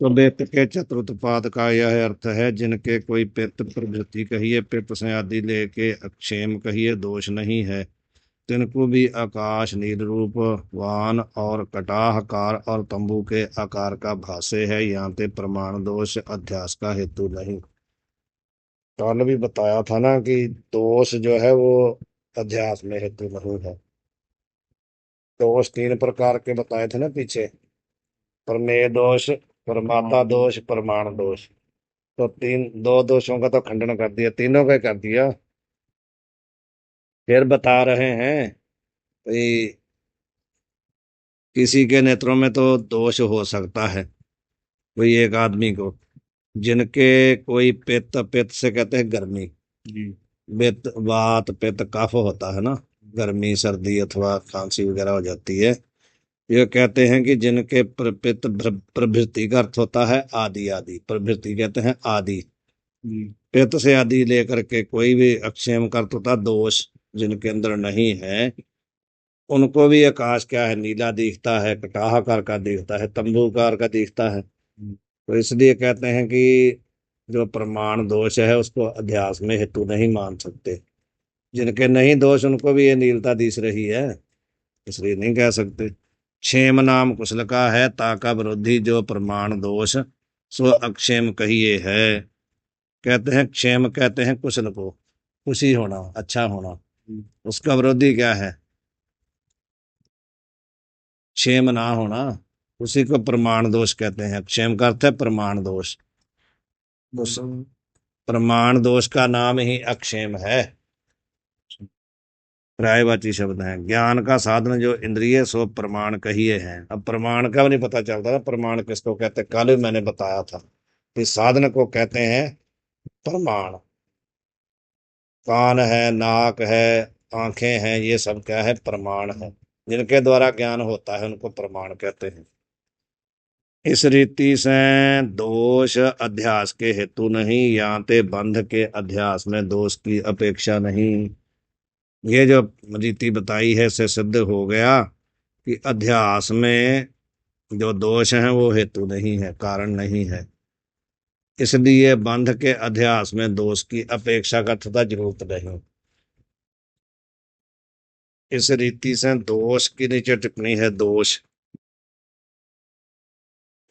तो व्यक्ति के चतुर्थ पाद का यह अर्थ है, जिनके कोई पित्त प्रभृति कहिए, पित्त से आदि लेके अक्षेम कहिए, दोष नहीं है। तिनको भी आकाश नील रूप वाहन और कटाहकार और तंबू के आकार का भाष्य है, यहाँ पे प्रमाण दोष अध्यास का हेतु नहीं। कल भी बताया था ना कि दोष जो है वो अध्यास में हेतु नहीं है। दोष तीन प्रकार के बताए थे ना पीछे, प्रमेय दोष, प्रमाता दोष, प्रमाण दोष। तो तीन दो दोषों का तो खंडन कर दिया, तीनों का ही कर दिया। फिर बता रहे हैं भाई, किसी के नेत्रों में तो दोष हो सकता है, कोई एक आदमी को, जिनके कोई पित्त, पित्त से कहते हैं गर्मी जी, पित्त वात पित्त कफ होता है ना, गर्मी सर्दी अथवा खांसी वगैरह हो जाती है। ये कहते हैं कि जिनके पित्त प्रभृति का अर्थ होता है आदि, आदि प्रभृति कहते हैं आदि जी। पित्त से आदि लेकर के कोई भी अक्षेम का अर्थ होता दोष जिनके अंदर नहीं है, उनको भी आकाश क्या है, नीला दिखता है, कटाहकार का दिखता है, तंबूकार का दिखता है। तो इसलिए कहते हैं कि जो प्रमाण दोष है उसको अध्यास में हेतु नहीं मान सकते। जिनके नहीं दोष उनको भी ये नीलता दिख रही है, इसलिए नहीं कह सकते। क्षेम नाम कुशल का है, ताका विरोधी जो प्रमाण दोष, सो अक्षेम कहिए है। कहते हैं क्षेम, कहते हैं कुशल को, खुशी होना, अच्छा होना। उसका विरोधी क्या है, क्षेम ना होना, उसी को प्रमाण दोष कहते हैं। क्षेम का अर्थ है प्रमाण दोष। उस प्रमाण दोष का नाम ही अक्षेम है। पर्यायवाची शब्द है। ज्ञान का साधन जो इंद्रिय, सो प्रमाण कहिए हैं। अब प्रमाण का भी नहीं पता चलता ना, प्रमाण किसको कहते हैं, कल भी मैंने बताया था कि साधन को कहते हैं प्रमाण। कान है, नाक है, आंखें हैं, ये सब क्या है, प्रमाण है। जिनके द्वारा ज्ञान होता है उनको प्रमाण कहते हैं। इस रीति से दोष अध्यास के हेतु नहीं, याते बंध के अध्यास में दोष की अपेक्षा नहीं। ये जो रीति बताई है इससे सिद्ध हो गया कि अध्यास में जो दोष हैं वो हेतु नहीं है, कारण नहीं है। इसलिए बंध के अध्यास में दोष की अपेक्षा का तथा जरूरत नहीं। इस रीति से दोष की नीचे टिप्पणी है, दोष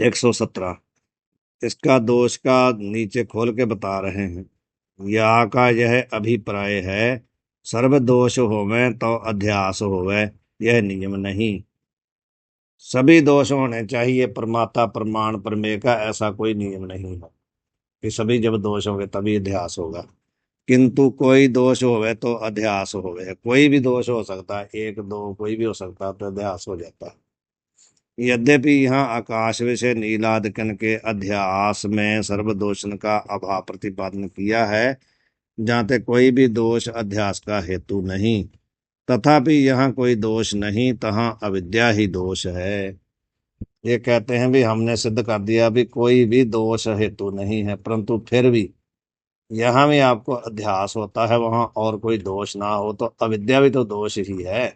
117। इसका दोष का नीचे खोल के बता रहे हैं। या का यह अभिप्राय है, सर्व दोष होवे तो अध्यास होवे, यह नियम नहीं। सभी दोष होने चाहिए प्रमाता प्रमाण प्रमेय का, ऐसा कोई नियम नहीं है कि सभी जब दोष होंगे तभी अध्यास होगा। किंतु कोई दोष होवे तो अध्यास होवे, कोई भी दोष हो सकता है, एक दो कोई भी हो सकता है, तो अध्यास हो जाता है। यद्यपि यहाँ आकाश विषय नीलादकन के अध्यास में सर्वदोषण का अभाव प्रतिपादन किया है, जहाँ कोई भी दोष अध्यास का हेतु नहीं, तथापि यहाँ कोई दोष नहीं, तहाँ अविद्या ही दोष है। ये कहते हैं भी हमने सिद्ध कर दिया भी कोई भी दोष हेतु नहीं है, परंतु फिर भी यहाँ भी आपको अध्यास होता है, वहां और कोई दोष ना हो तो अविद्या भी तो दोष ही है।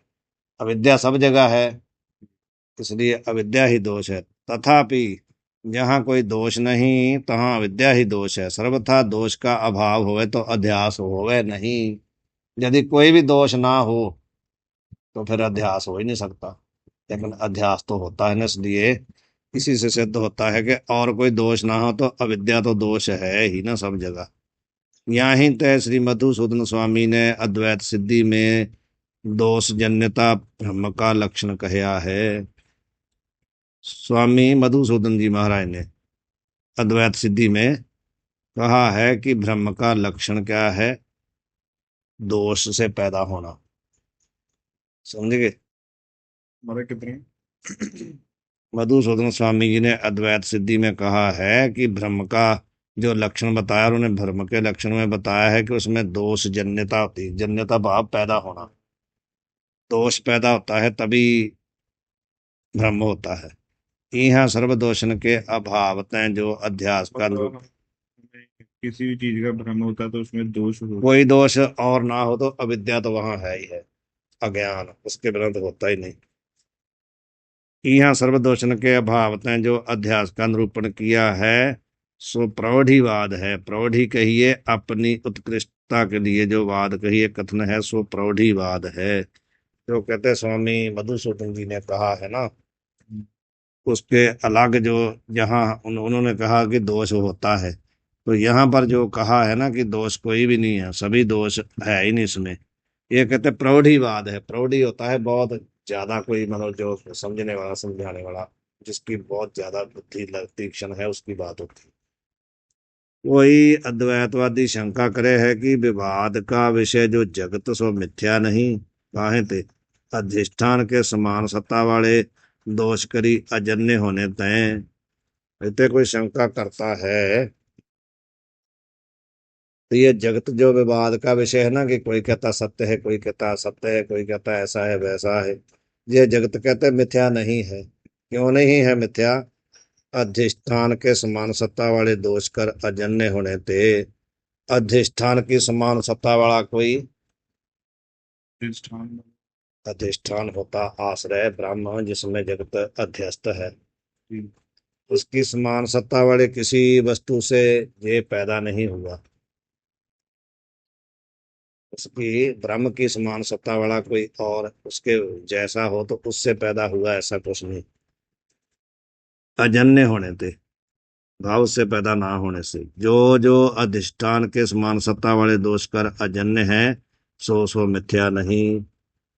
अविद्या सब जगह है, इसलिए अविद्या ही दोष है। तथापि जहाँ कोई दोष नहीं तहाँ अविद्या ही दोष है। सर्वथा दोष का अभाव होवे तो अध्यास होवे नहीं। यदि कोई भी दोष ना हो तो फिर अध्यास हो ही नहीं सकता, लेकिन अध्यास तो होता है ना, इसलिए इसी से सिद्ध होता है कि और कोई दोष ना हो तो अविद्या तो दोष है ही ना सब जगह। यहाँ ही तय श्री मधुसूदन स्वामी ने अद्वैत सिद्धि में दोष जन्यता ब्रह्म का लक्षण कहया है। स्वामी मधुसूदन जी महाराज ने अद्वैत सिद्धि में कहा है कि ब्रह्म का लक्षण क्या है, दोष से पैदा होना। समझ गए हमारे कितने? मधुसूदन स्वामी जी ने अद्वैत सिद्धि में कहा है कि ब्रह्म का जो लक्षण बताया, उन्होंने ब्रह्म के लक्षण में बताया है कि उसमें दोष जन्यता होती है, जन्यता भाव पैदा होना। दोष पैदा होता है तभी ब्रह्म होता है। यहाँ सर्वदोषण के अभाव तय जो अध्यास का किसी भी चीज का भ्रम होता है तो उसमें दोष हो, कोई दोष और ना हो तो अविद्या तो वहां है ही है, अज्ञान, उसके बिना तो होता ही नहीं। यहाँ सर्वदोषण के अभाव तय जो अध्यास का निरूपण किया है सो प्रौढ़ीवाद है। प्रौढ़ी कहिए अपनी उत्कृष्टता के लिए जो वाद कहिए कथन है सो प्रौढ़ीवाद है। जो कहते स्वामी मधुसूदन जी ने कहा है ना, उसके अलग जो जहाँ उन्होंने कहा कि दोष होता है, तो यहाँ पर जो कहा है ना कि दोष कोई भी नहीं है, सभी दोष है ही नहीं इसमें। ये कहते प्रौढ़ीवाद है। प्रौढ़ी होता है बहुत ज्यादा, कोई मतलब जो समझने वाला समझाने वाला, जिसकी बहुत ज्यादा बुद्धि तीक्ष्ण है, उसकी बात होती है। वही अद्वैतवादी शंका करे है कि विवाद का विषय जो जगत सो मिथ्या नहीं, काहे ते अधिष्ठान के समान सत्ता वाले दोष करी अजन्य होने तय। इतने कोई शंका करता है तो ये जगत जो विवाद का विषय है ना, कि कोई कहता सत्य है, कोई कहता असत्य है, कोई कहता ऐसा है वैसा है, ये जगत कहते मिथ्या नहीं है। क्यों नहीं है मिथ्या? अधिष्ठान के समान सत्ता वाले दोष कर अजन्य होने ते। अधिष्ठान की समान सत्ता वाला कोई अधिष्ठान अधिष्ठान होता आश्रय ब्रह्म जिसमें जगत अध्यस्त है। जी। उसकी समान सत्ता वाले किसी वस्तु से ये पैदा नहीं हुआ। उसकी ब्रह्म की समान सत्ता वाला कोई और उसके जैसा हो तो उससे पैदा हुआ, ऐसा कुछ नहीं। अजन्य होने थे, भाव से पैदा ना होने से। जो जो अधिष्ठान के समान सत्ता वाले दोष कर अजन्य है सो मिथ्या नहीं।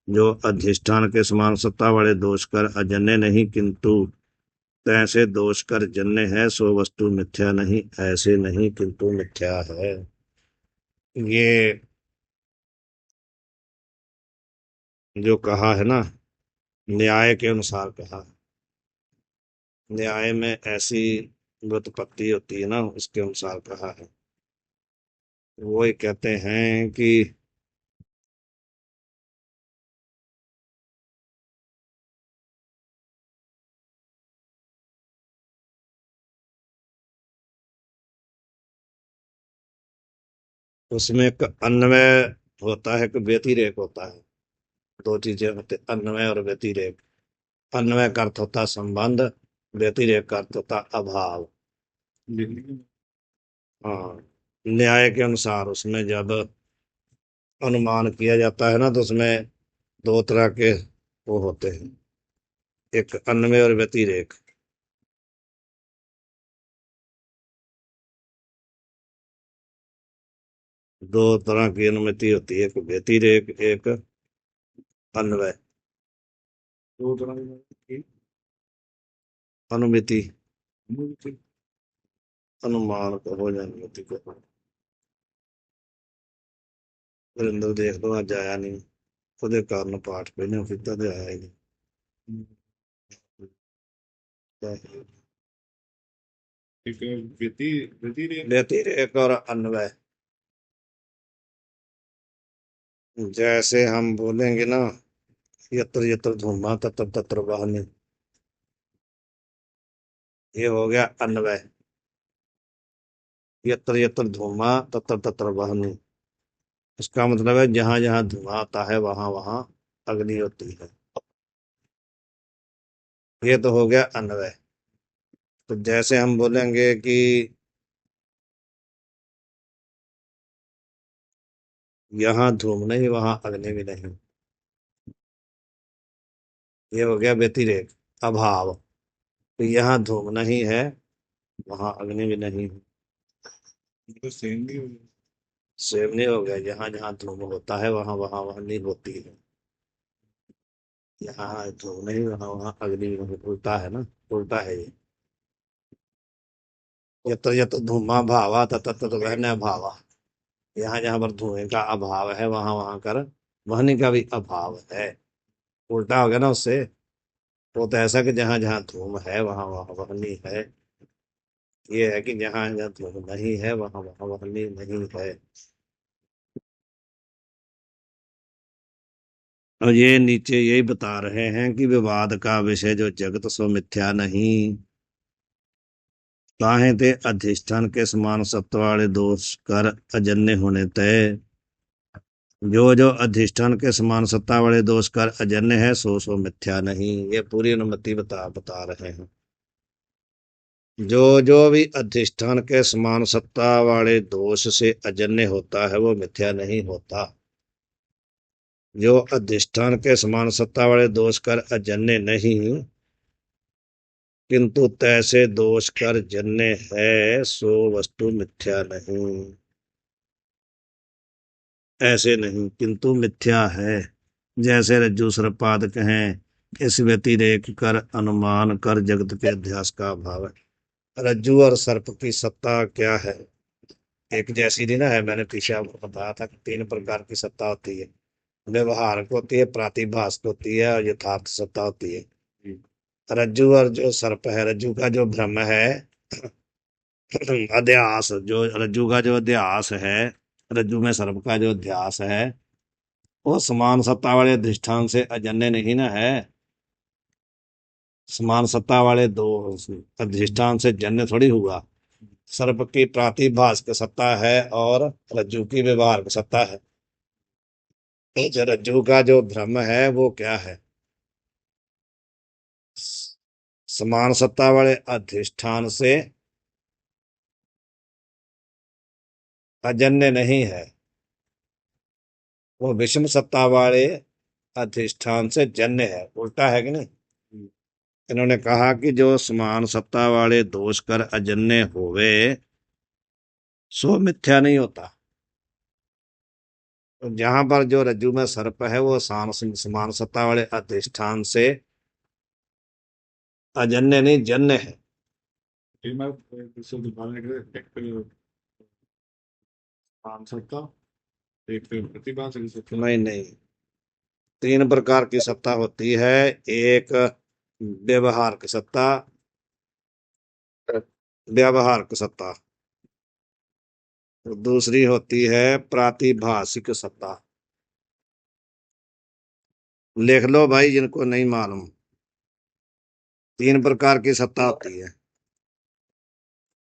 जो अधिष्ठान के समान सत्ता वाले दोष कर अजन्य नहीं किंतु तैसे दोष कर जन्य है सो वस्तु मिथ्या नहीं, ऐसे नहीं किंतु मिथ्या है। ये जो कहा है ना, न्याय के अनुसार कहा। न्याय में ऐसी व्युत्पत्ति होती है ना, उसके अनुसार कहा है। वो ही कहते हैं कि उसमें एक अन्वय होता है, कि व्यतिरेक होता है। दो चीजें होते, अन्वय और व्यतिरेक। अन्वय का अर्थ होता संबंध, व्यतिरेक का अर्थ होता अभाव। हाँ, न्याय के अनुसार उसमें जब अनुमान किया जाता है ना, तो उसमें दो तरह के वो होते हैं, एक अन्वय और व्यतिरेक। दो तरह की अनुमति होती है, एक व्यतिरेक एक अन्वय। दो तरह की अनुमिति, मूर्ति। अनुमान को हो या अनुमति को। वरिंदर देख लो आज आया नहीं, ਉਹਦੇ ਕਾਰਨ ਪਾਠ ਪਹਿਲਾਂ ਕੀਤਾ ਤੇ ਆਇਆ ਹੀ नहीं। एक व्यतिरेक व्यतिरेक और अन्वय, जैसे हम बोलेंगे ना, यत्र यत्र धूमा तत्र तत्र वाहनी, ये हो गया अन्वय। यत्र यत्र धूमा तत्र तत्र वाहनी, इसका मतलब है जहां जहां धुआं आता है वहां वहां अग्नि होती है। ये तो हो गया अन्वय। तो जैसे हम बोलेंगे कि यहाँ धूम नहीं वहां अग्नि भी नहीं, ये हो गया व्यतिरेक, अभाव। तो यहाँ धूम नहीं है, वहां अग्नि भी नहीं है। तो सेम भी हो गया। सेम नहीं हो गया, जहां जहां धूम होता है वहां वहां अग्नि होती है। यहाँ धूम नहीं, वहां वहां अग्नि भी नहीं। उल्टा है ना, उल्टा है ये। यत्र यत्र धूमा भावा तत्र तत्र वहन भावा, यहाँ जहाँ पर धुएं का अभाव है वहां वहां कर वहनी का भी अभाव है। उल्टा हो गया ना उससे। वो तो ऐसा कि जहां जहां धूम है वहां वहां वहनी है। ये है कि जहां जहां धूम नहीं है वहां वहां वहनी नहीं है। और ये नीचे यही बता रहे हैं कि विवाद का विषय जो जगत सो मिथ्या नहीं, काहे ते अधिष्ठान के समान सत्व वाले दोष कर अजन्य होने तय। जो अधिष्ठान के समान सत्ता वाले दोष कर अजन्य है सो मिथ्या नहीं। ये पूरी अनुमति बता रहे हैं। जो भी अधिष्ठान के समान सत्ता वाले दोष से अजन्य होता है वो मिथ्या नहीं होता। जो अधिष्ठान के समान सत्ता वाले दोष कर अजन्य नहीं किंतु तैसे दोष कर जन्य है सो वस्तु मिथ्या नहीं। ऐसे नहीं किंतु मिथ्या है। जैसे रज्जु सर्पादक हैं, इस व्यतिरेक कर अनुमान कर जगत के अध्यास का अभाव है। रज्जु और सर्प की सत्ता क्या है? एक जैसी नहीं ना है। मैंने पीछे आपको बताया था कि 3 प्रकार की सत्ता होती है। व्यवहारक होती है, प्रातिभाषिक होती है और यथार्थ सत्ता होती है। रज्जु और जो सर्प है, रज्जु का जो भ्रम है अध्यास, जो रज्जु का जो अध्यास है, रज्जु में सर्प का जो अध्यास है वो समान सत्ता वाले अधिष्ठान से अजन्य नहीं ना है। समान सत्ता वाले दो अधिष्ठान से जन्य थोड़ी हुआ। सर्प की प्रातिभाषिक सत्ता है और रज्जु की व्यवहारिक सत्ता है। जो रज्जु का जो भ्रम है वो क्या है? समान सत्ता वाले अधिष्ठान से अजन्य नहीं है, वो विषम सत्ता वाले अधिष्ठान से जन्य है। उल्टा है कि नहीं? इन्होंने कहा कि जो समान सत्ता वाले दोष कर अजन्य होवे सो मिथ्या नहीं होता। तो जहां पर जो रज्जु में सर्प है वो समान सत्ता वाले अधिष्ठान से अजन्य नहीं जन्य है। ये मैं इससे दिखाने के लिए एक सत्ता, एक प्रतिभा से सत्ता। नहीं नहीं, 3 प्रकार की सत्ता होती है। एक व्यवहारिक सत्ता, व्यावहारिक सत्ता, दूसरी होती है प्रातिभाषिक सत्ता। लिख लो भाई जिनको नहीं मालूम। 3 प्रकार की सत्ता होती है।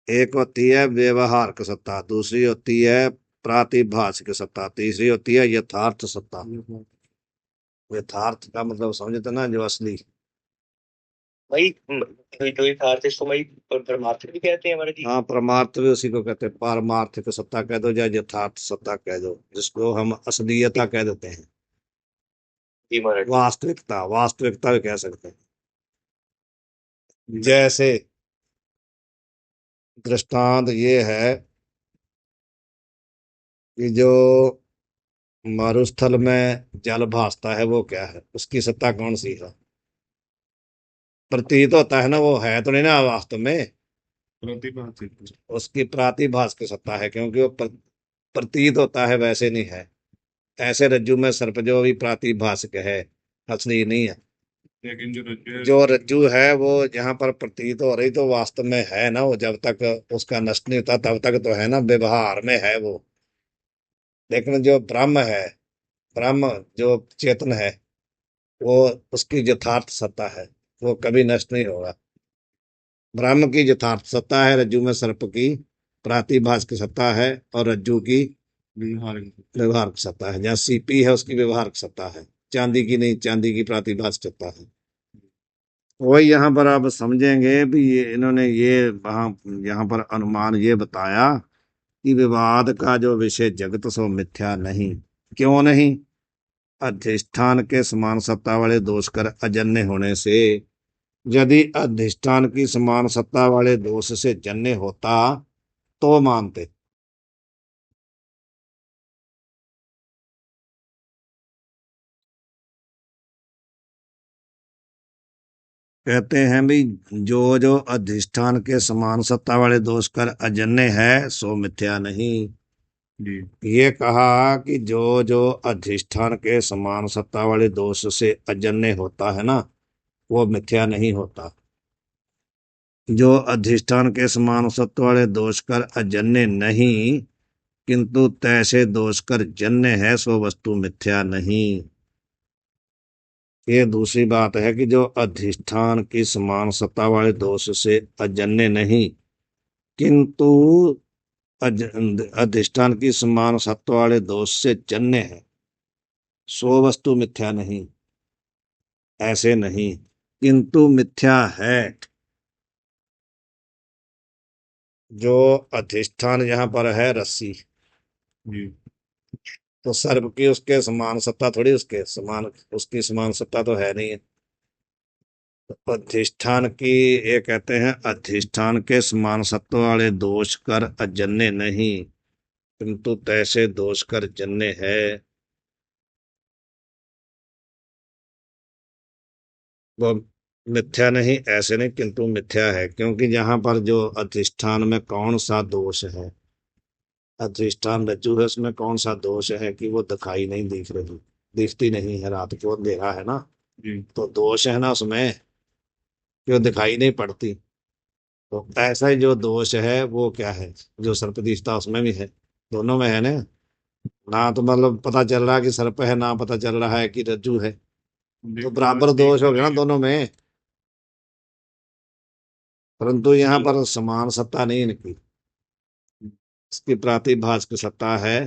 एक होती है व्यवहारिक सत्ता, दूसरी होती है प्रातिभाषिक सत्ता, तीसरी होती है यथार्थ सत्ता। यथार्थ का मतलब समझते ना, जो असली। भाई जो यथार्थ इसको भाई परमार्थ भी कहते हैं हमारे जी। हाँ, परमार्थ भी उसी को कहते हैं। पारमार्थिक सत्ता कह दो या यथार्थ सत्ता कह दो, जिसको हम असलियता कह देते हैं। जी महाराज। वास्तविकता, वास्तविकता भी कह सकते हैं। जैसे दृष्टांत ये है कि जो मरुस्थल में जल भासता है वो क्या है? उसकी सत्ता कौन सी है? प्रतीत होता है ना, वो है तो नहीं ना वास्तव में। प्रतिभा से उसकी प्रातिभास की सत्ता है, क्योंकि वो प्रतीत होता है, वैसे नहीं है। ऐसे रज्जु में सर्प जो भी प्रातिभाषिक है, असली नहीं है। लेकिन जो जो रज्जु है वो जहां पर प्रतीत हो रही तो वास्तव में है ना। वो जब तक उसका नष्ट नहीं होता तब तक तो है ना, व्यवहार में है वो। लेकिन जो ब्रह्म है, ब्रह्म जो चेतन है, वो उसकी यथार्थ सत्ता है, वो कभी नष्ट नहीं होगा। ब्रह्म की यथार्थ सत्ता है, रज्जु में सर्प की प्रातिभास की सत्ता है और रज्जु की व्यवहारिक सत्ता है। जहाँ सीपी है उसकी व्यवहारिक सत्ता है, चांदी की नहीं, चांदी की प्रातिभास सत्ता है। वही यहाँ पर आप समझेंगे भी, ये इन्होंने ये वहां यहाँ पर अनुमान ये बताया कि विवाद का जो विषय जगत सो मिथ्या नहीं। क्यों नहीं? अधिष्ठान के समान सत्ता वाले दोष कर अजन्य होने से। यदि अधिष्ठान की समान सत्ता वाले दोष से जन्य होता तो मानते। कहते हैं भी, जो अधिष्ठान के समान सत्ता वाले दोष कर अजन्य है सो मिथ्या नहीं। जी ये कहा कि जो अधिष्ठान के समान सत्ता वाले दोष से अजन्य होता है ना, वो मिथ्या नहीं होता। जो अधिष्ठान के समान सत्व वाले दोष कर अजन्य नहीं किंतु तैसे दोष कर जन्य है सो वस्तु मिथ्या नहीं। ये दूसरी बात है कि जो अधिष्ठान की समान सत्ता वाले दोष से अजन्य नहीं किंतु अधिष्ठान की समान सत्व वाले दोष से जन्य है, सो वस्तु मिथ्या नहीं, ऐसे नहीं, किंतु मिथ्या है। जो अधिष्ठान यहाँ पर है रस्सी, जी। तो सर्प की उसके समान सत्ता थोड़ी, उसके समान, उसकी समान सत्ता तो है नहीं है। तो अधिष्ठान की, ये कहते हैं अधिष्ठान के समान सत्व वाले दोष कर अजन्य नहीं, किंतु तैसे दोष कर जन्य है। वो मिथ्या नहीं, ऐसे नहीं, किंतु मिथ्या है, क्योंकि यहाँ पर जो अधिष्ठान में कौन सा दोष है, अधिष्ठान रज्जु है, उसमें कौन सा दोष है कि वो दिखाई नहीं दिख रही, दिखती नहीं है, रात को अंधेरा है ना, जी। तो दोष है ना उसमें कि वो दिखाई नहीं पड़ती। तो ऐसा ही जो दोष है वो क्या है, जो सर्प दिखता उसमें भी है, दोनों में है ना। ना तो मतलब पता चल रहा है कि सर्प है, ना पता चल रहा है कि रज्जु है, तो बराबर दोष हो गया ना दोनों में। परंतु यहाँ पर समान सत्ता नहीं इनकी, इसकी प्रातिभाषिक सत्ता है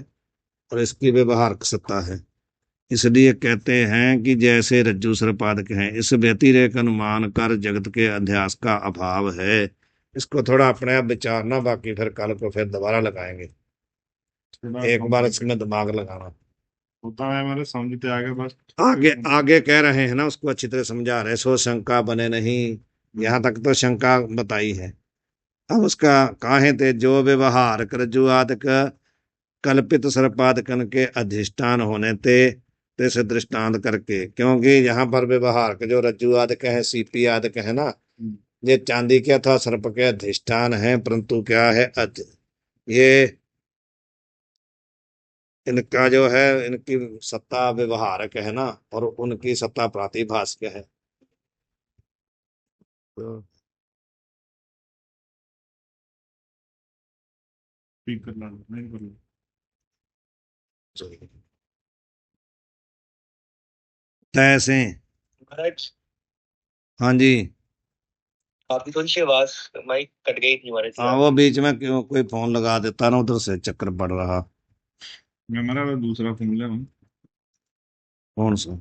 और इसकी व्यवहारिक सत्ता है। इसलिए कहते हैं कि जैसे रज्जु सर्पादक हैं, इस व्यतिरेक अनुमान कर जगत के अध्यास का अभाव है। इसको थोड़ा अपने आप विचारना, बाकी फिर कल को फिर दोबारा लगाएंगे, थोड़ा एक बार इसमें दिमाग लगाना। होता है मेरे समझते आगे बस। आगे आगे कह रहे हैं ना, उसको अच्छी तरह समझा रहे, सो शंका बने नहीं, यहाँ तक तो शंका बताई है। अब उसका काहे ते जो व्यवहार रज्जु आदक कल्पित सर्पादकन के अधिष्ठान होने ते से दृष्टांत करके, क्योंकि यहाँ पर व्यवहार के जो रज्जु आदक है, सीपी आदक है ना, ये चांदी क्या था, सर्प के अधिष्ठान है, परंतु क्या है ये इनका जो है, इनकी सत्ता व्यवहारक है ना, और उनकी सत्ता प्रातिभाषिक है। तो ठीक करना नहीं कर लो। तैसे, महाराज हाँ जी। आपकी थोड़ी सी आवाज माइक कट गई थी हमारे से हाँ, वो बीच में क्यों कोई फोन लगा देता ना, उधर से चक्कर पड़ रहा। मैं मेरा दूसरा फोन ले आऊं, कौन सा?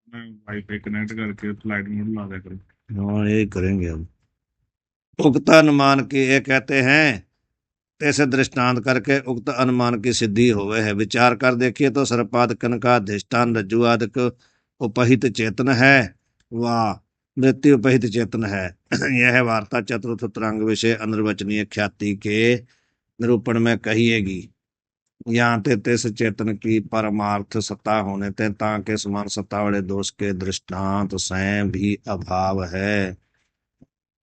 मैं वाईफाई कनेक्ट करके फ्लाइट मोड ला दिया करूँ। हाँ, यही करेंगे हम। उक्त अनुमान की ये कहते हैं, ऐसे दृष्टांत करके उक्त अनुमान की सिद्धि होवे है। विचार कर देखिए तो सर्पादकन का अधिष्ठान रज्जुआदक उपहित चेतन है, वह मृत्यु उपहित चेतन है। यह वार्ता चतुर्थ त्रांग विषय अनिर्वचनीय ख्याति के निरूपण में कहिएगी। यहाँ ते तिस चेतन की परमार्थ सत्ता होने ते ताके समान सत्ता वाले दोष के दृष्टांत स्वयं भी अभाव है।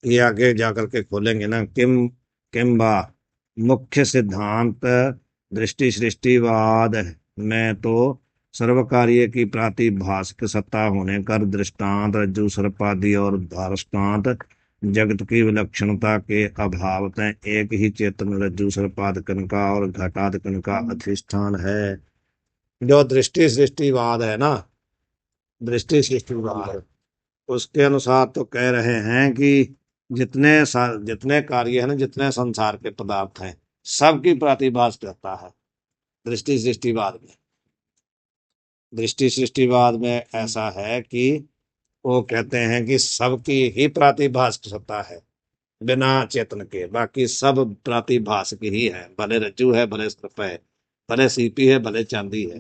ये आगे जाकर के खोलेंगे ना, किम्बा मुख्य सिद्धांत दृष्टि सृष्टिवाद में तो सर्व कार्य की प्रातिभाषिक सत्ता होने कर दृष्टांत रज्जु सर्पादि और दृष्टांत जगत की विलक्षणता के अभाव तय एक ही चेतन रज्जु सर्पादकन का और घटादकन का अधिष्ठान है। जो दृष्टि सृष्टिवाद है ना, दृष्टि सृष्टिवाद, उसके अनुसार तो कह रहे हैं कि जितने कार्य है ना, जितने संसार के पदार्थ हैं, सबकी प्रतिभास करता है दृष्टि सृष्टिवाद में। दृष्टि सृष्टिवाद में ऐसा है कि वो कहते हैं कि सबकी ही प्रातिभास सत्ता है, बिना चेतन के, बाकी सब प्रातिभाषिक ही है, भले रज्जु है, भले सर्प है, भले सीपी है, भले चांदी है।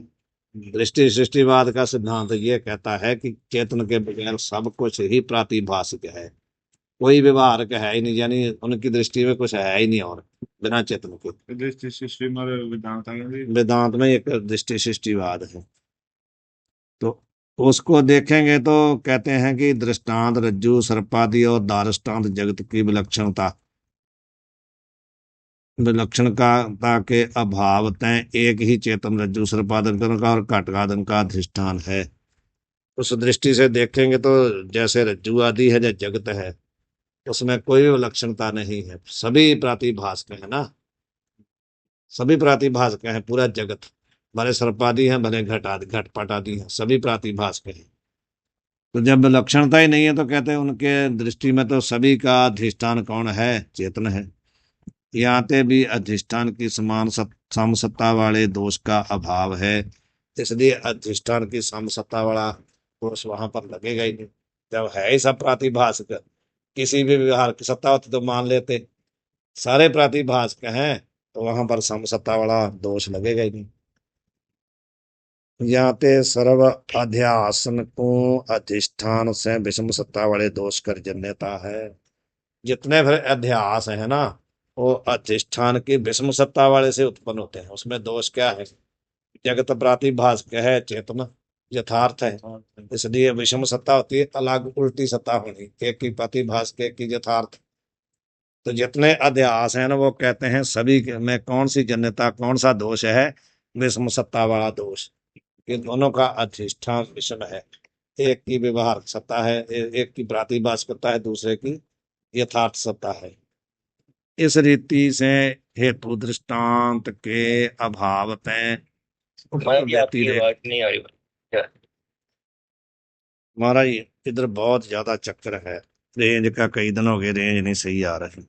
दृष्टि सृष्टिवाद का सिद्धांत ये कहता है कि चेतन के बगैर सब कुछ ही प्रातिभाषिक है, कोई व्यवहार का है ही नहीं, यानी उनकी दृष्टि में कुछ है ही नहीं और बिना चेतन के। दृष्टि सृष्टि मारे वेदांत आ गए। वेदांत में एक दृष्टि सृष्टिवाद है। तो उसको देखेंगे तो कहते हैं कि दृष्टांत रज्जु सर्पादि और दार्ष्टान्त जगत की विलक्षणता के अभाव तय एक ही चेतन रज्जु सर्पादन का और घटगादन का अधिष्ठान है। उस दृष्टि से देखेंगे तो जैसे रज्जु आदि है, जैसे जगत है, उसमें कोई विलक्षणता नहीं है, सभी प्रातिभाषिक है ना, सभी प्रातिभाषिक हैं पूरा जगत, भले सर्पादि हैं, भले घट आदि घटपट आदि हैं, सभी प्रातिभाषिक हैं। तो जब विलक्षणता ही नहीं है तो कहते हैं उनके दृष्टि में तो सभी का अधिष्ठान कौन है, चेतन है। यहाँ पे भी अधिष्ठान की समान समसत्ता वाले दोष का अभाव है। इसलिए अधिष्ठान की समसत्ता वाला दोष वहां पर लगेगा ही नहीं। जब है ही सब प्रातिभाषिक, किसी भी व्यवहार की सत्ता होती तो मान लेते, सारे प्रातिभाषिक हैं तो वहां पर समसत्ता वाला दोष लगेगा ही नहीं। याते सर्व अध्यासन को अधिष्ठान से विषम सत्ता वाले दोष कर जन्यता है। जितने फिर अध्यास है ना, वो अधिष्ठान की विषम सत्ता वाले से उत्पन्न होते हैं। उसमें दोष क्या है? जगत प्रातिभाषिक है, चेतन यथार्थ है, इसलिए विषम सत्ता होती है, अलग उल्टी सत्ता होनी, एक की प्रतिभाषिक एक की यथार्थ। तो जितने अध्यास हैं ना, वो कहते हैं सभी में कौन सी जन्यता, कौन सा दोष है? विषम सत्ता वाला दोष। ये दोनों का अधिष्ठान विषम है। एक की व्यवहार सत्ता है, एक की प्रातिभाषिकता है, दूसरे की यथार्थ सत्ता है। इस रीति से हेतु दृष्टांत के अभाव पे महाराज जी व्यक्ति आपकी रे। आवाज नहीं आ रही क्या? महाराज इधर बहुत ज्यादा चक्कर है, रेंज का कई दिन हो गए, रेंज नहीं सही आ रही।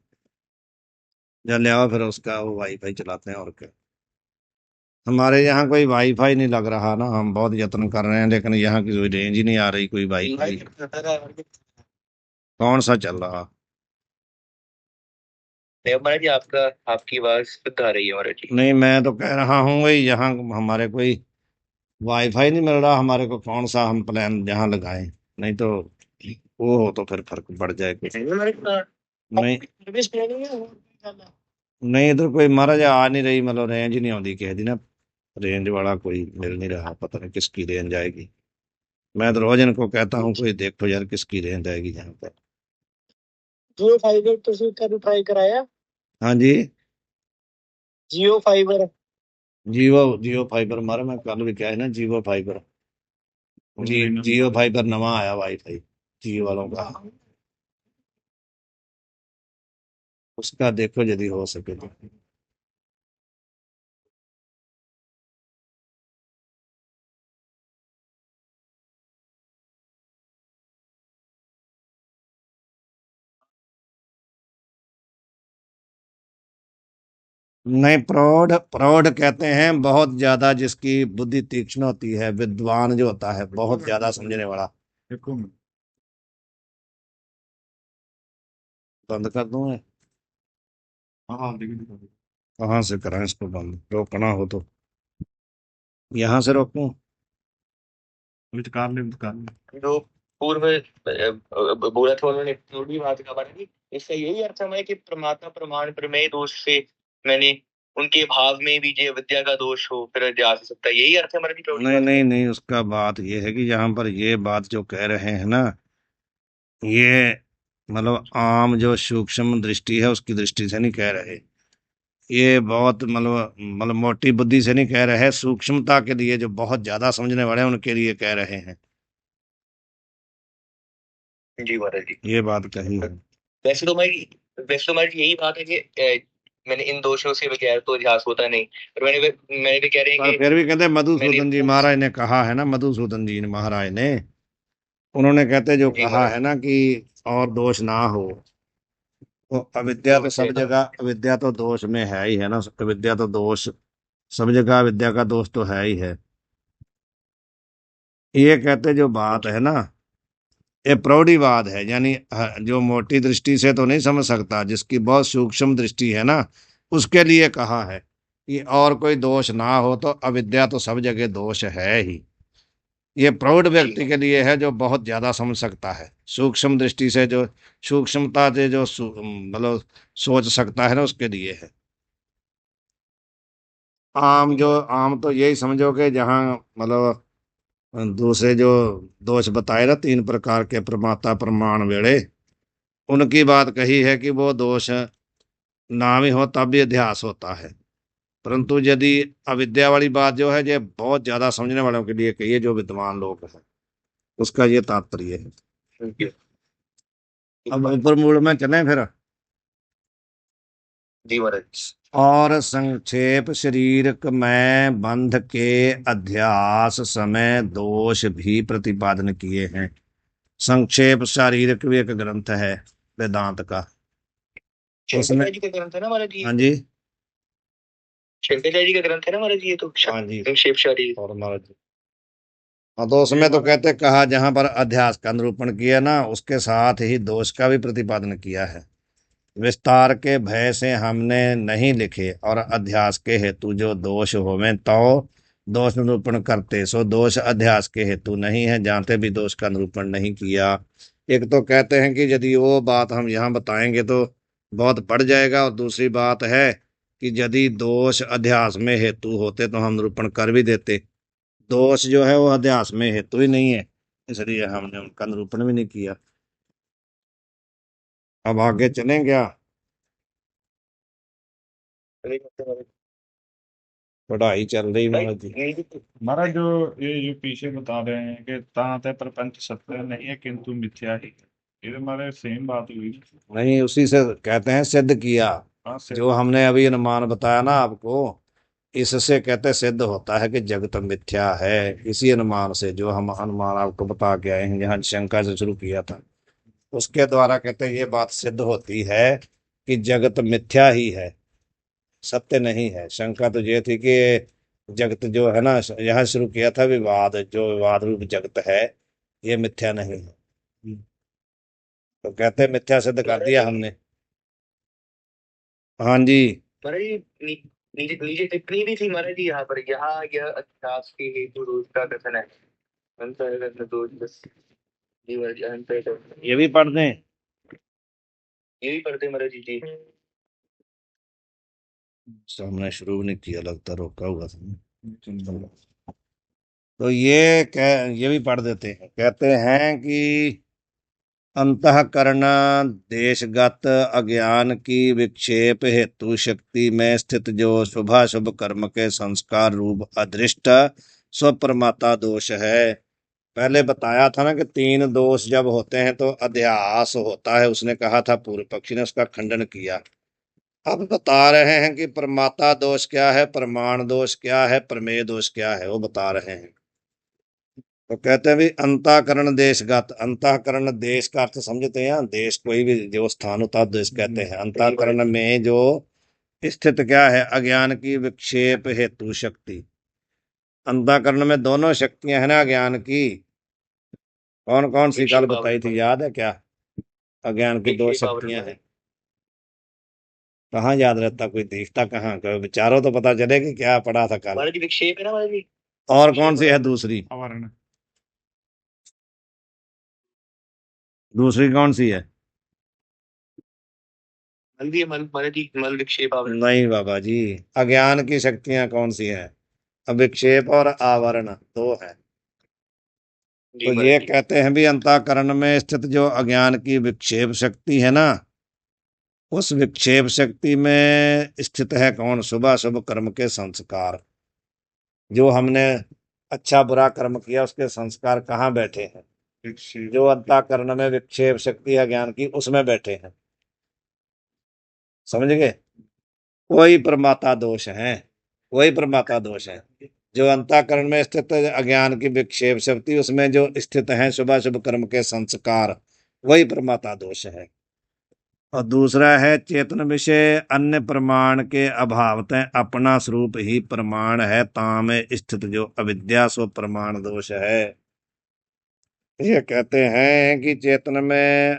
जब ले आओ फिर उसका वो वाईफाई चलाते हैं और क्या। हमारे यहाँ कोई वाईफाई नहीं लग रहा ना, हम बहुत यत्न कर रहे हैं लेकिन यहाँ की कोई रेंज ही नहीं आ रही, कोई वाईफाई कौन सा चल रहा। नहीं महाराज जी आपकी आवाज शुद्ध आ रही है महाराज जी। नहीं, मैं तो कह रहा हूँ भाई यहाँ हमारे कोई वाईफाई नहीं मिल रहा हमारे को, कौन सा हम प्लान यहाँ लगाएं, नहीं तो वो हो तो फिर फर्क पड़ जाए कुछ। नहीं सर्विस प्लानिंग है नहीं, इधर कोई महाराज आ नहीं रही, मतलब रेंज ही नहीं आती किसी दिन ना, रेंज वाला कोई मिल नहीं रहा, पता नहीं किसकी रेंज आएगी। मैं तो रोज इनको कहता हूँ कोई देखो यार किसकी रेंज आएगी यहाँ पर। जियो फाइबर ਤੁਸੀਂ कभी ट्राई कराया? हाँ जी, जियो फाइबर जियो जियो फाइबर मारा मैं कल भी क्या है ना, जियो फाइबर, जियो फाइबर नवा आया वाईफाई जियो वालों का, उसका देखो यदि हो सके तो। नहीं, प्रौढ़ प्रौढ़ कहते हैं बहुत ज्यादा जिसकी बुद्धि तीक्ष्ण होती है, विद्वान जो होता है बहुत ज्यादा समझने वाला। देखो मैं बंद कर दूं मैं? हाँ हाँ देखिए देखो कहाँ से कराएं इसको बंद, रोकना हो तो यहाँ से रोकूं? विचकार ले। जो पूर्व बोला था उन्होंने पूरी बात का बारे में, इसका यही अर्थ है कि प्रमाता प्रमाण प्रमेय दोष से मैंने उनके भाव में भी जो विद्या का दोष हो फिर जा सकता है, यही अर्थ है हमारे भी नहीं नहीं नहीं, उसका बात ये है कि यहाँ पर ये बात जो कह रहे हैं ना, ये मतलब आम जो सूक्ष्म दृष्टि है उसकी दृष्टि से नहीं कह रहे। ये बहुत मतलब मोटी बुद्धि से नहीं कह रहे, सूक्ष्मता के लिए जो बहुत ज्यादा समझने वाले हैं उनके लिए कह रहे हैं। जी महाराज जी। ये बात कही है। वैसे तो हमारी यही बात है कि मैंने इन दोषों से बगैर तो इतिहास होता नहीं, और मैंने भी कह रहे हैं पर कि फिर भी कहते हैं मधुसूदन मैंने जी महाराज ने कहा है ना, मधुसूदन जी महाराज ने, उन्होंने कहते जो जी कहा महाराज है ना कि और दोष ना हो, तो अविद्या तो सब जगह, अविद्या तो दोष में है ही है ना, अविद्या तो दोष सब जगह, विद्या का दोष तो है ही है। ये कहते जो बात है ना, ये प्रौढ़ीवाद है, यानी जो मोटी दृष्टि से तो नहीं समझ सकता, जिसकी बहुत सूक्ष्म दृष्टि है ना, उसके लिए कहा है कि और कोई दोष ना हो, तो अविद्या तो सब जगह दोष है ही। ये प्रौढ़ व्यक्ति के लिए है जो बहुत ज्यादा समझ सकता है, सूक्ष्म दृष्टि से जो सूक्ष्मता से जो मतलब सोच सकता है ना, उसके लिए है। आम तो यही समझो कि जहाँ मतलब दूसरे जो दोष बताए ना, तीन प्रकार के प्रमाता प्रमाण वेड़े, उनकी बात कही है कि वो दोष ना भी हो तब भी अध्यास होता है। परंतु यदि अविद्या वाली बात जो है, ये बहुत ज्यादा समझने वालों के लिए कही है, जो विद्वान लोग हैं, उसका ये तात्पर्य है। अब ऊपर मूल में चलें फिर। जी महाराज। और संक्षेप शरीर में बंध के अध्यास समय दोष भी प्रतिपादन किए हैं। संक्षेप शारीरिक भी एक ग्रंथ है वेदांत का, उसमें। जी का ग्रंथ है ना महाराज जी? हाँ जी, शंकराचार्य जी का ग्रंथ है ना महाराज जी, ये तो हाँ जी। संक्षेपचारी। और महाराज जी, हाँ, तो उसमें तो कहते कहा जहां पर अध्यास का निरूपण किया ना, उसके साथ ही दोष का भी प्रतिपादन किया है। विस्तार के भय से हमने नहीं लिखे, और अध्यास के हेतु जो दोष होवें तो दोष निरूपण करते, सो दोष अध्यास के हेतु नहीं है, जानते भी दोष का निरूपण नहीं किया। एक तो कहते हैं कि यदि वो बात हम यहाँ बताएंगे तो बहुत बढ़ जाएगा, और दूसरी बात है कि यदि दोष अध्यास में हेतु होते तो हम निरूपण कर भी देते। दोष जो है वो अध्यास में हेतु ही नहीं है, इसलिए हमने उनका निरूपण भी नहीं किया। अब आगे चलें क्या? पढ़ाई चल रही महाराज जी। महाराज जो ये पीछे बता रहे हैं कि तात है प्रपंच सत्य नहीं है किंतु मिथ्या ही, ये तो हमारे सेम बात हुई। नहीं, उसी से कहते हैं सिद्ध किया। हाँ, जो हमने अभी अनुमान बताया ना आपको, इससे कहते सिद्ध होता है कि जगत मिथ्या है। इसी अनुमान से, जो हम अनुमान आपको बता के आए हैं, जहाँ शंका से शुरू किया था, उसके द्वारा कहते हैं ये बात सिद्ध होती है कि जगत मिथ्या ही है, सत्य नहीं है। शंका तो ये थी कि जगत जो है ना, यहाँ शुरू किया था विवाद, जो विवाद रूप जगत है ये मिथ्या नहीं है, तो कहते हैं मिथ्या सिद्ध कर दिया हमने। हाँ जी। महाराज जी, नीचे नीचे टिप्पणी भी थी महाराज जी यहाँ पर, यहाँ यह अध्यास के हेतु दोष का कथन है। अंतर्गत दोष बस जी महाराज जी, अंतर्गत ये भी पढ़ दें। ये भी पढ़ते महाराज जी जी। हमने शुरू भी नहीं किया, लगता रोका हुआ था। तो ये भी पढ़ देते हैं। कहते हैं कि अंतःकरण देशगत अज्ञान की विक्षेप हेतु शक्ति में स्थित जो शुभाशुभ कर्म के संस्कार रूप अदृष्ट स्वप्रमाता दोष है। पहले बताया था ना कि 3 दोष जब होते हैं तो अध्यास होता है, उसने कहा था, पूर्व पक्षी ने उसका खंडन किया। अब बता रहे हैं कि प्रमाता दोष क्या है, प्रमाण दोष क्या है, प्रमेय दोष क्या है, वो बता रहे हैं। तो कहते हैं भी अंतःकरण देशगत, अंतःकरण देश का अर्थ समझते हैं, देश कोई भी जो स्थान होता है देश कहते हैं। अंतःकरण में जो स्थित क्या है, अज्ञान की विक्षेप हेतु शक्ति। अंतःकरण में दोनों शक्तियां हैं ना ज्ञान की। कौन कौन सी कल बताई थी, याद है क्या? अज्ञान की 2 शक्तियां हैं। कहाँ याद रहता, कोई देखता कहाँ, कोई विचारो तो पता चले कि क्या पढ़ा था कल। विक्षेप है ना महाराज जी। और कौन सी है दूसरी? आवरण। दूसरी कौन सी है? मल विक्षेप आवरण। नहीं बाबा जी, अज्ञान की शक्तियां कौन सी हैं? विक्षेप और आवरण 2 है। तो ये कहते हैं भी अंतःकरण में स्थित जो अज्ञान की विक्षेप शक्ति है ना, उस विक्षेप शक्ति में स्थित है कौन? शुभ शुभ कर्म के संस्कार। जो हमने अच्छा बुरा कर्म किया उसके संस्कार कहाँ बैठे हैं? जो अंतःकरण में विक्षेप शक्ति है ज्ञान की, उसमें बैठे हैं। समझ गए? वही प्रमाता दोष है, वही प्रमाता दोष है। जो अंतःकरण में स्थित अज्ञान की विक्षेप शक्ति, उसमें जो स्थित है शुभ शुभ कर्म के संस्कार, वही प्रमाता दोष है। और दूसरा है चेतन विषय अन्य प्रमाण के अभावतः अपना स्वरूप ही प्रमाण है, ताम स्थित जो अविद्या सो प्रमाण दोष है। ये कहते हैं कि चेतन में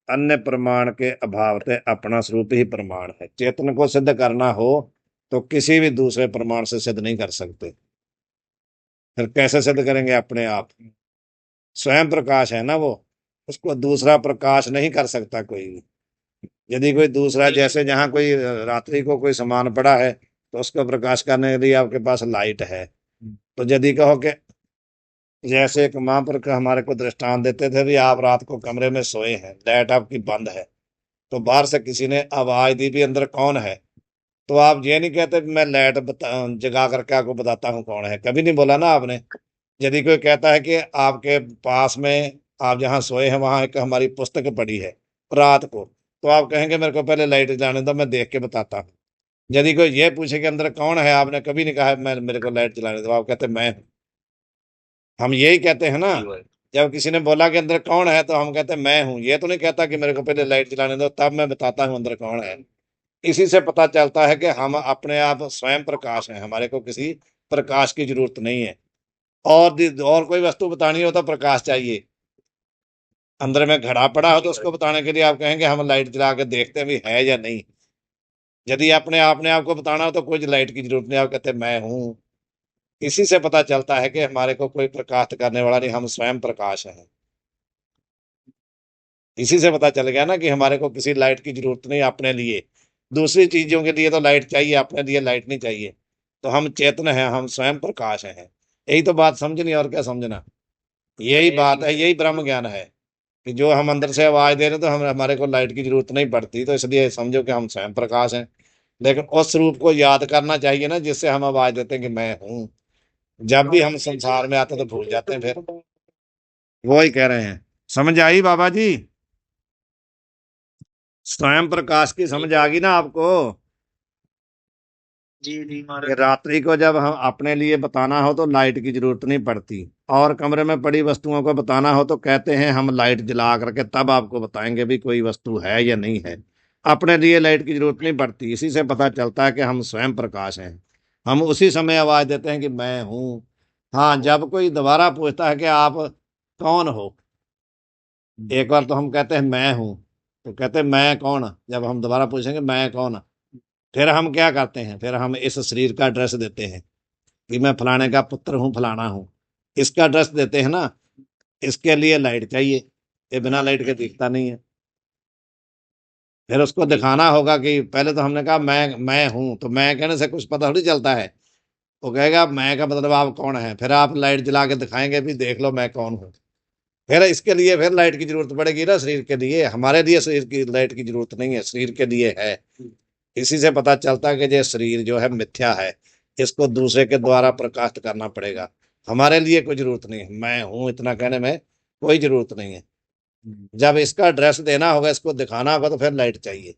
अन्य प्रमाण के अभावतः अपना स्वरूप ही प्रमाण है। चेतन को सिद्ध करना हो तो किसी भी दूसरे प्रमाण से सिद्ध नहीं कर सकते। फिर कैसे सिद्ध करेंगे? अपने आप। स्वयं प्रकाश है ना वो, उसको दूसरा प्रकाश नहीं कर सकता कोई भी। यदि कोई दूसरा, जैसे जहाँ कोई रात्रि को कोई सामान पड़ा है तो उसको प्रकाश करने के लिए आपके पास लाइट है, तो यदि कहो कि जैसे एक महापुरुष का हमारे को दृष्टांत देते थे भी, आप रात को कमरे में सोए हैं, लाइट आपकी बंद है, तो बाहर से किसी ने आवाज दी भी अंदर कौन है, तो आप ये नहीं कहते मैं लाइट जगा करके आपको बताता हूँ कौन है, कभी नहीं बोला ना आपने। यदि कोई कहता है कि आपके पास में, आप जहाँ सोए हैं वहां एक हमारी पुस्तक पड़ी है रात को, तो आप कहेंगे मेरे को पहले लाइट जलाने दो, मैं देख के बताता हूँ। यदि कोई ये पूछे कि अंदर कौन है, आपने कभी नहीं कहा मैं, मेरे को लाइट जलाने दो, आप कहते मैं हूं। हम यही कहते हैं ना, जब किसी ने बोला कि अंदर कौन है तो हम कहते हैं मैं हूं। ये तो नहीं कहता कि मेरे को पहले लाइट जलाने दो तब मैं बताता हूँ अंदर कौन है। इसी से पता चलता है कि हम अपने आप स्वयं प्रकाश हैं, हमारे को किसी प्रकाश की जरूरत नहीं है। और कोई वस्तु बतानी हो तो प्रकाश चाहिए। अंदर में घड़ा पड़ा हो तो उसको बताने के लिए आप कहेंगे हम लाइट जला के देखते हैं भी है या नहीं। यदि अपने आप को बताना हो तो कोई लाइट की जरूरत नहीं, आप कहते मैं हूँ। इसी से पता चलता है कि हमारे को कोई प्रकाश करने वाला नहीं, हम स्वयं प्रकाश हैं। इसी से पता चल गया ना कि हमारे को किसी लाइट की जरूरत नहीं अपने लिए। दूसरी चीजों के लिए तो लाइट चाहिए, अपने लिए लाइट नहीं चाहिए। तो हम चेतन हैं, हम स्वयं प्रकाश हैं। यही तो बात समझनी, और क्या समझना। यही बात है, यही ब्रह्म ज्ञान है कि जो हम अंदर से आवाज दे रहे हैं तो हम हमारे को लाइट की जरूरत नहीं पड़ती, तो इसलिए समझो कि हम स्वयं प्रकाश हैं। लेकिन उस रूप को याद करना चाहिए ना जिससे हम आवाज देते हैं कि मैं हूं। जब भी हम संसार में आते हैं तो भूल जाते हैं, फिर वो ही कह रहे हैं। समझ आई बाबा जी? स्वयं प्रकाश की समझ आ गई ना आपको? जी जी कि महाराज। रात्रि को जब हम अपने लिए बताना हो तो लाइट की जरूरत नहीं पड़ती, और कमरे में पड़ी वस्तुओं को बताना हो तो कहते हैं हम लाइट जला करके तब आपको बताएंगे भी कोई वस्तु है या नहीं है। अपने लिए लाइट की जरूरत नहीं पड़ती। इसी से पता चलता है कि हम स्वयं प्रकाश हैं। हम उसी समय आवाज देते हैं कि मैं हूं। हाँ, जब कोई दोबारा पूछता है कि आप कौन हो, एक बार तो हम कहते हैं मैं हूं, तो कहते हैं मैं कौन। जब हम दोबारा पूछेंगे मैं कौन, फिर हम क्या करते हैं, फिर हम इस शरीर का ड्रेस देते हैं कि मैं फलाने का पुत्र हूँ, फलाना हूँ। इसका ड्रेस देते हैं ना, इसके लिए लाइट चाहिए, ये बिना लाइट के दिखता नहीं है। फिर उसको दिखाना होगा कि पहले तो हमने कहा मैं हूं, तो मैं कहने से कुछ पता थोड़ी चलता है। वो कहेगा मैं का मतलब आप कौन है, फिर आप लाइट जला के दिखाएंगे भी देख लो मैं कौन हूँ। फिर इसके लिए फिर लाइट की जरूरत पड़ेगी ना शरीर के लिए। हमारे लिए शरीर की लाइट की जरूरत नहीं है, शरीर के लिए है। इसी से पता चलता है कि ये शरीर जो है मिथ्या है, इसको दूसरे के द्वारा प्रकाशित करना पड़ेगा। हमारे लिए कोई जरूरत नहीं है, मैं हूं इतना कहने में कोई जरूरत नहीं है। जब इसका ड्रेस देना होगा, इसको दिखाना होगा, तो फिर लाइट चाहिए।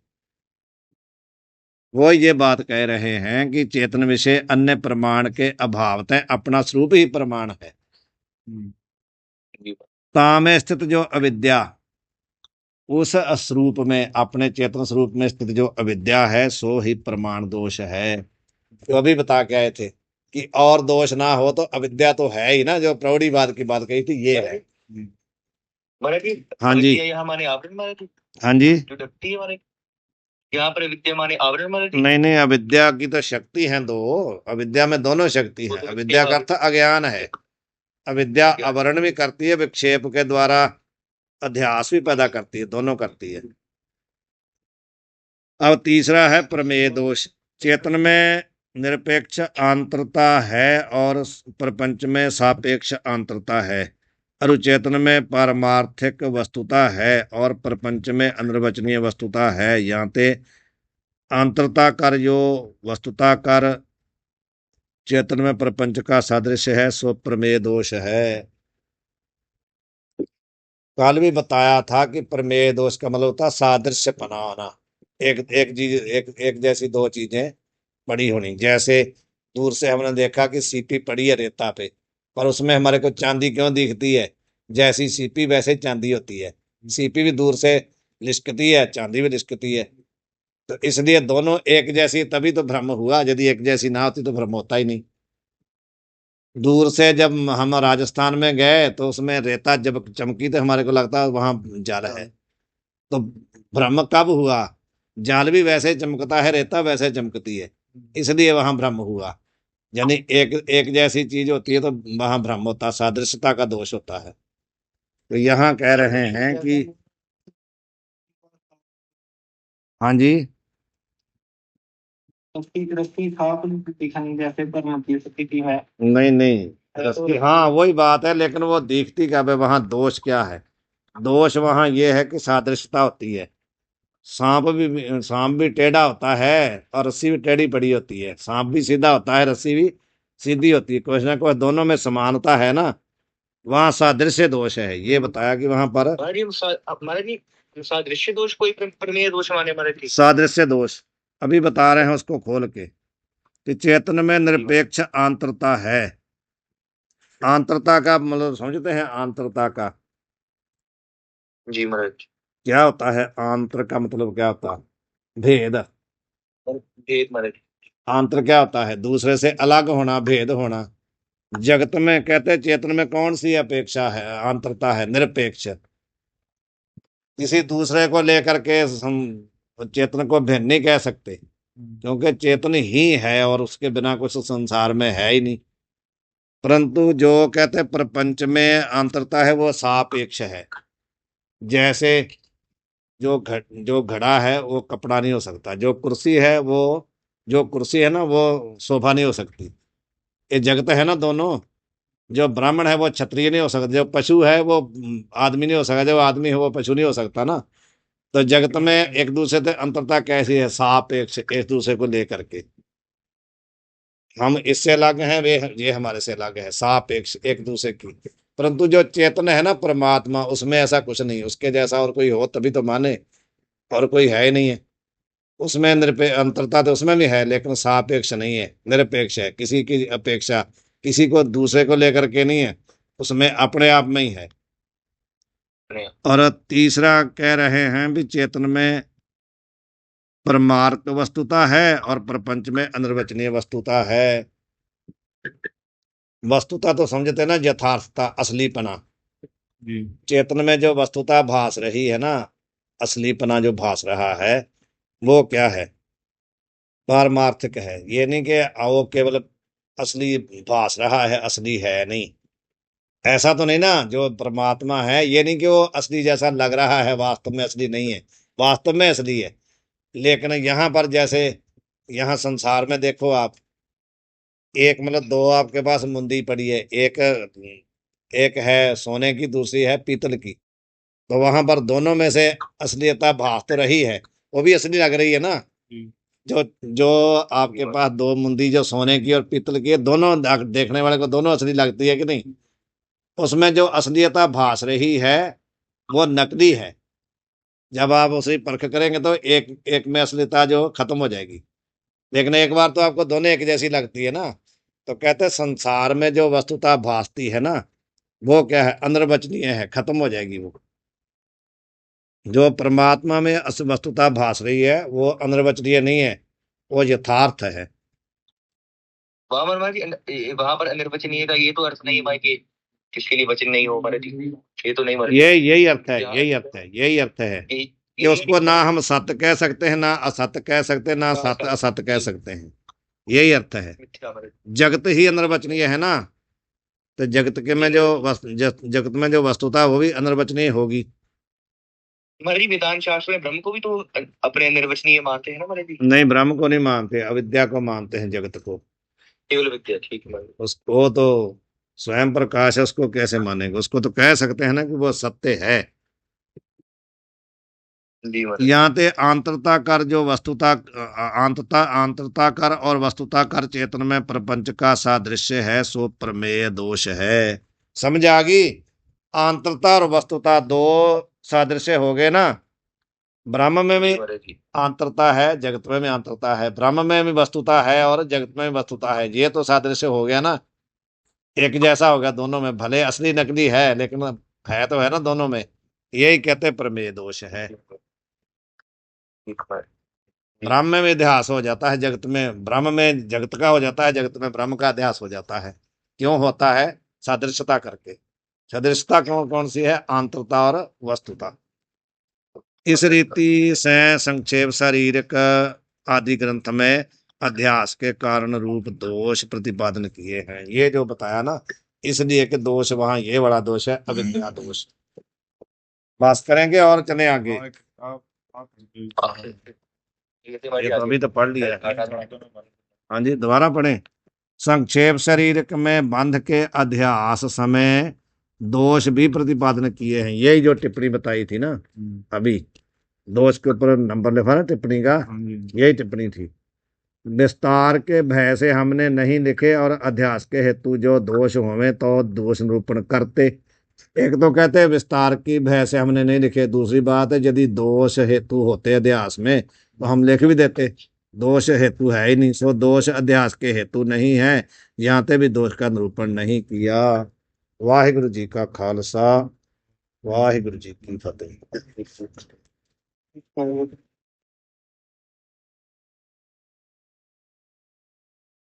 वो ये बात कह रहे हैं कि चेतन विषय अन्य प्रमाण के अभावतः अपना स्वरूप ही प्रमाण है। जी तामे स्थित जो अविद्या, उस स्वरूप में, अपने चेतन स्वरूप में स्थित जो अविद्या है सो ही प्रमाण दोष है। तो अभी बता के आए थे कि और दोष ना हो तो अविद्या तो है ही ना, जो प्रौढ़ीवाद की बात कही थी ये है। महाराज जी। हाँ जी, अविद्या यहाँ माने आवरण महाराज जी, हाँ जी। जो ढकती है महाराज। यहाँ पर विद्या माने आवरण महाराज जी। नहीं नहीं, अविद्या की तो शक्ति है दो। अविद्या में दोनों शक्ति वो है। तो अविद्या का अर्थ अज्ञान है। अविद्या आवरण भी करती है, विक्षेप के द्वारा अध्यास भी पैदा करती है, दोनों करती है। अब तीसरा है प्रमेय दोष। चेतन में निरपेक्ष आंतरता है और प्रपंच में सापेक्ष आंतरता है। अरुचेतन में पारमार्थिक वस्तुता है और प्रपंच में अनिर्वचनीय वस्तुता है। यहाँ ते आंतरता कर जो वस्तुता कर चेतन में प्रपंच का सादृश्य है सो प्रमेय दोष है। कल भी बताया था कि प्रमेय दोष का मतलब होता है सादृश्य बनाना। एक एक चीज, एक जैसी दो चीजें पड़ी होनी। जैसे दूर से हमने देखा कि सीपी पड़ी है रेता पे, पर उसमें हमारे को चांदी क्यों दिखती है? जैसी सीपी वैसे चांदी होती है। सीपी भी दूर से लिशकती है, चांदी भी लिशकती है। तो इसलिए दोनों एक जैसी, तभी तो भ्रम हुआ। यदि एक जैसी ना होती तो भ्रम होता ही नहीं। दूर से जब हम राजस्थान में गए तो उसमें रेता जब चमकी तो हमारे को लगता वहां जाल है। तो भ्रम कब हुआ? जाल भी वैसे चमकता है, रेता वैसे चमकती है, इसलिए वहां भ्रम हुआ। यानी एक एक जैसी चीज होती है तो वहां भ्रम होता है, सादृश्यता का दोष होता है। तो यहाँ कह रहे हैं कि हाँ जी, उसकी दृष्टि साफ दिखाई जैसे पर स्थिति है। नहीं नहीं, दृष्टि हाँ वही बात है, लेकिन वो दिखती कब है? वहां दोष क्या है? दोष वहां ये है कि सादृश्यता होती है। सांप भी टेढ़ा होता है और रस्सी भी टेढ़ी पड़ी होती है। सांप भी सीधा होता है, रस्सी भी सीधी होती है। कुछ ना कुछ दोनों में समानता है ना। वहां सादृश्य दोष है, ये बताया कि वहां पर महाराज जी सादृश्य दोष कोई प्रमेय दोष माने महाराज जी। सादृश्य दोष अभी बता रहे हैं उसको खोल के कि चेतन में निरपेक्ष आंतरता है। आंतरता का मतलब समझते हैं? आंतरता का जी महाराज। क्या होता है? आंतर का मतलब क्या होता है? भेद। भेद महाराज। आंतर क्या होता है? दूसरे से अलग होना, भेद होना। जगत में कहते हैं चेतन में कौन सी अपेक्षा है, आंतरता है? निरपेक्ष। किसी दूसरे को लेकर के चेतन को भिन्न नहीं कह सकते, क्योंकि चेतन ही है और उसके बिना कुछ संसार में है ही नहीं। परंतु जो कहते हैं प्रपंच में आंतरता है वो सापेक्ष है। जैसे जो घड़ा है वो कपड़ा नहीं हो सकता, जो कुर्सी है ना वो सोफा नहीं हो सकती। ये जगत है ना दोनों। जो ब्राह्मण है वो क्षत्रिय नहीं हो सकता, जो पशु है वो आदमी नहीं हो सकता, जो आदमी है वो पशु नहीं हो सकता ना। तो जगत में एक दूसरे से अंतरता कैसी है? सापेक्ष, एक दूसरे को लेकर के। हम इससे अलग हैं, वे ये हमारे से अलग है, सापेक्ष एक दूसरे की। परंतु जो चेतन है ना परमात्मा, उसमें ऐसा कुछ नहीं। उसके जैसा और कोई हो तभी तो माने, और कोई है ही नहीं है। उसमें अंतरता तो उसमें भी है, लेकिन सापेक्ष नहीं है, निरपेक्ष है। किसी की अपेक्षा किसी को दूसरे को लेकर के नहीं है, उसमें अपने आप में ही है। और तीसरा कह रहे हैं भी चेतन में परमार्थ वस्तुता है और प्रपंच में अनिर्वचनीय वस्तुता है। वस्तुता तो समझते ना, यथार्थता, असलीपना। जी चेतन में जो वस्तुता भास रही है ना, असलीपना जो भास रहा है, वो क्या है? पारमार्थिक है। ये नहीं कि वो केवल असली भास रहा है, असली है नहीं। ऐसा तो नहीं ना। जो परमात्मा है ये नहीं कि वो असली जैसा लग रहा है, वास्तव में असली नहीं है, वास्तव में असली है। लेकिन यहाँ पर जैसे यहाँ संसार में देखो आप, एक मतलब दो आपके पास मुंदी पड़ी है, एक एक है सोने की, दूसरी है पीतल की। तो वहां पर दोनों में से असलियता भास तो रही है, वो भी असली लग रही है ना। जी जो जो आपके पास दो मुंदी जो सोने की और पीतल की है, दोनों देखने वाले को दोनों असली लगती है कि नहीं? उसमें जो असलियता भास रही है वो नकली है। जब आप उसे परख करेंगे तो एक एक में असलियता जो खत्म हो जाएगी। लेकिन एक बार तो आपको दोनों एक जैसी लगती है ना। तो कहते हैं संसार में जो वस्तुता भासती है ना, वो क्या है? अनिर्वचनीय है, खत्म हो जाएगी वो। जो परमात्मा में वस्तुता भास रही है वो अनिर्वचनीय नहीं है, वो यथार्थ है। वहां पर अनिर्वचनीय का ये तो अर्थ नहीं है कि किसके लिए वचन नहीं हो महाराज जी, ये तो नहीं महाराज। यही अर्थ है, यही अर्थ है कि उसको ना हम सत्य कह सकते हैं, ना असत्य कह सकते हैं, ना सत्य असत्य कह सकते हैं। यही अर्थ है। जगत ही अनिर्वचनीय है ना, तो जगत के में जो जगत में जो वस्तुता वो भी अनिर्वचनीय होगी। महाराज जी वेदांत शास्त्र में ब्रह्म को भी तो अपने अनिर्वचनीय मानते हैं ना महाराज जी। नहीं, ब्रह्म को नहीं मानते, अविद्या को मानते हैं, जगत को। केवल विद्या, ठीक है महाराज। उसको तो स्वयं प्रकाश है, उसको कैसे मानेंगे? उसको तो कह सकते हैं ना कि वो सत्य है। जी महाराज। यहाँ पे आंतरता कर जो वस्तुता, आंतरता कर और वस्तुता कर चेतन में प्रपंच का सादृश्य है, सो प्रमेय दोष है। समझ आ गई? आंतरता और वस्तुता दो सादृश्य हो गए ना। ब्रह्म में भी महाराज जी आंतरता है, जगत में भी आंतरता है। ब्रह्म में भी वस्तुता है और जगत में भी वस्तुता है। ये तो सादृश्य हो गया ना, एक जैसा हो गया दोनों में। भले असली नकली है, लेकिन है तो है ना दोनों में। यही कहते प्रमेय दोष है। ठीक है। ब्रह्म में अध्यास हो जाता है, जगत में ब्रह्म में जगत का हो जाता है, जगत में ब्रह्म का अध्यास हो जाता है। क्यों होता है? सादृश्यता करके। सदृशता कौन कौन सी है? आंतरता और वस्तुता। इस रीति से संक्षेप शारीरिक आदि ग्रंथ में अध्यास के कारण रूप दोष प्रतिपादन किए हैं। ये जो बताया ना, इसलिए कि दोष वहां ये बड़ा दोष है, अविद्या दोष। बात करेंगे और चले आगे। आप ये तो अभी तो पढ़ लिया है। हाँ जी, दोबारा पढ़ें। संक्षेप शारीरिक में बंध के अध्यास समय दोष भी प्रतिपादन किए हैं। यही जो टिप्पणी बताई थी ना अभी, दोष के ऊपर नंबर लिखा ना टिप्पणी का, यही टिप्पणी थी। विस्तार के भय से हमने नहीं लिखे और अध्यास के हेतु जो दोष होवे तो दोष निरूपण करते। एक तो कहते हैं विस्तार की भय से हमने नहीं लिखे, दूसरी बात है यदि दोष हेतु होते अध्यास में तो हम लिख भी देते। दोष हेतु है ही नहीं, सो दोष अध्यास के हेतु नहीं है, यहाँ पे भी दोष का निरूपण नहीं किया। वाहिगुरु जी का खालसा, वाहिगुरु जी की फतेह।